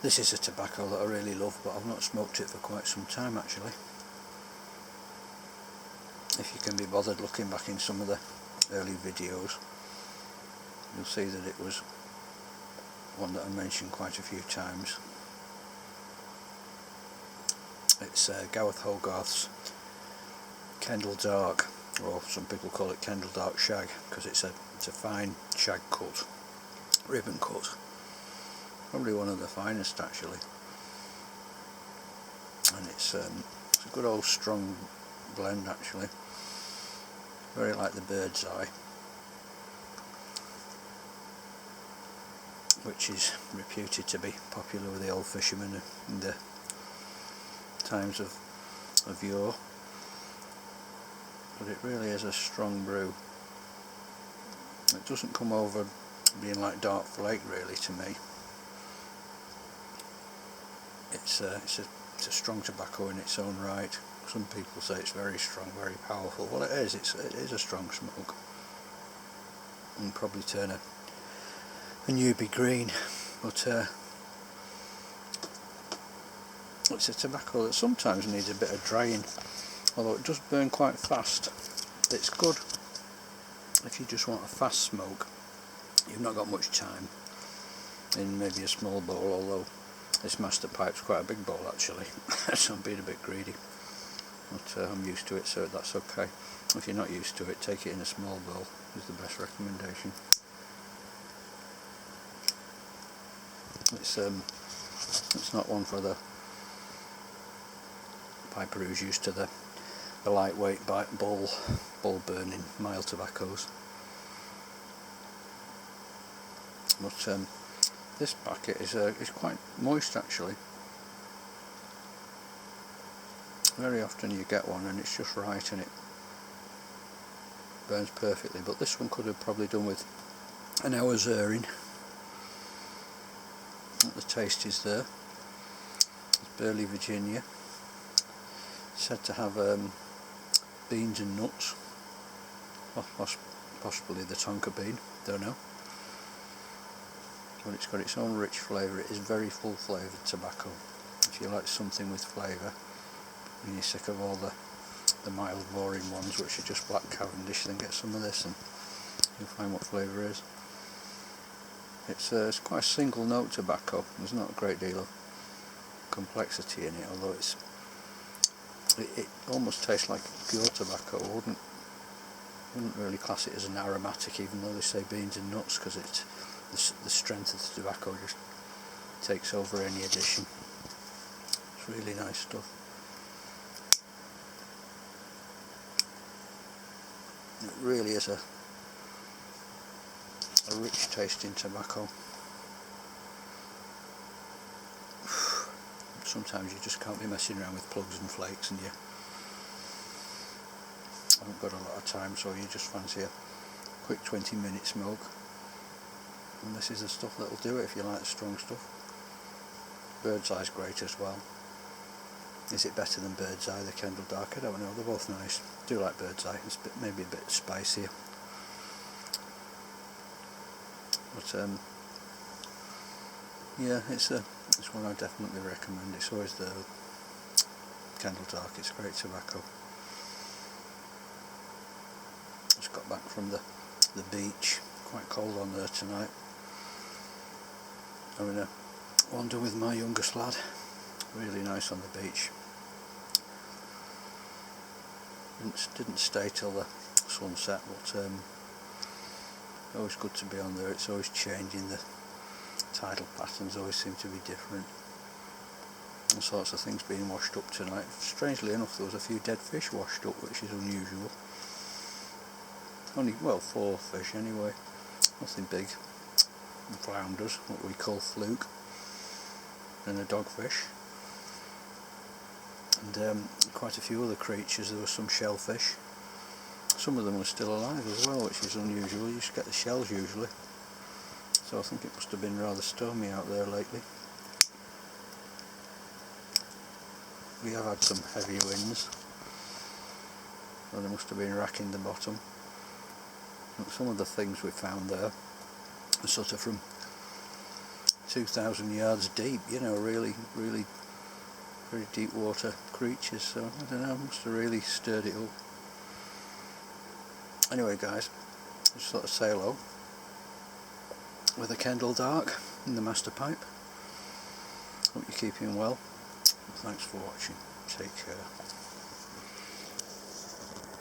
This is a tobacco that I really love, but I've not smoked it for quite some time actually. If you can be bothered looking back in some of the early videos, you'll see that it was one that I mentioned quite a few times. It's Gareth Hogarth's Kendal Dark, or some people call it Kendal Dark Shag, because it's a fine shag cut, ribbon cut. Probably one of the finest actually. And it's a good old strong blend actually. Very like the bird's eye, which is reputed to be popular with the old fishermen in the times of yore. But it really is a strong brew. It doesn't come over being like dark flake really to me. It's a strong tobacco in its own right. Some people say it's very strong, very powerful. Well, it is. It is a strong smoke, and probably turn a newbie green. But it's a tobacco that sometimes needs a bit of drying, although it does burn quite fast. It's good if you just want a fast smoke. You've not got much time in maybe a small bowl, although this Masta pipe's quite a big bowl actually, so I'm being a bit greedy. But I'm used to it, so that's okay. If you're not used to it, take it in a small bowl is the best recommendation. It's not one for the piper who's used to the lightweight ball burning mild tobaccos. But this packet is quite moist actually. Very often you get one and it's just right and it burns perfectly, but this one could have probably done with an hour's airing. The taste is there. It's Burley, Virginia. Said to have beans and nuts, possibly the tonka bean, don't know. But it's got its own rich flavour. It is very full flavoured tobacco. If you like something with flavour and you're sick of all the mild boring ones which are just black Cavendish, then get some of this and you'll find what flavour is. It's quite a single note tobacco. There's not a great deal of complexity in it, although it almost tastes like pure tobacco. I wouldn't really class it as an aromatic, even though they say beans and nuts, because it's the strength of the tobacco just takes over any addition. It's really nice stuff. It really is a rich tasting tobacco. Sometimes you just can't be messing around with plugs and flakes, and you haven't got a lot of time, so you just fancy a quick 20-minute smoke. And this is the stuff that'll do it if you like the strong stuff. Bird's Eye's great as well. Is it better than Bird's Eye, the Kendal Dark? I don't know, they're both nice. I do like Bird's Eye, it's maybe a bit spicier. But yeah, it's one I definitely recommend. It's always the Kendal Dark, it's great tobacco. Just got back from the beach, quite cold on there tonight. Having a wander with my youngest lad, really nice on the beach. Didn't stay till the sunset, but always good to be on there. It's always changing, the tidal patterns always seem to be different. All sorts of things being washed up tonight. Strangely enough, there was a few dead fish washed up, which is unusual. Only, well, 4 fish anyway, nothing big. Flounders, what we call fluke, and a dogfish, and quite a few other creatures. There were some shellfish. Some of them were still alive as well, which is unusual. You just get the shells usually, so I think it must have been rather stormy out there lately. We have had some heavy winds, so they must have been racking the bottom. Some of the things we found there are sort of from 2,000 yards deep, you know, really very deep water creatures, so I don't know, must have really stirred it up. Anyway guys, just thought I'd say hello with a Kendal Dark in the Masta pipe. Hope you're keeping well. Thanks for watching. Take care.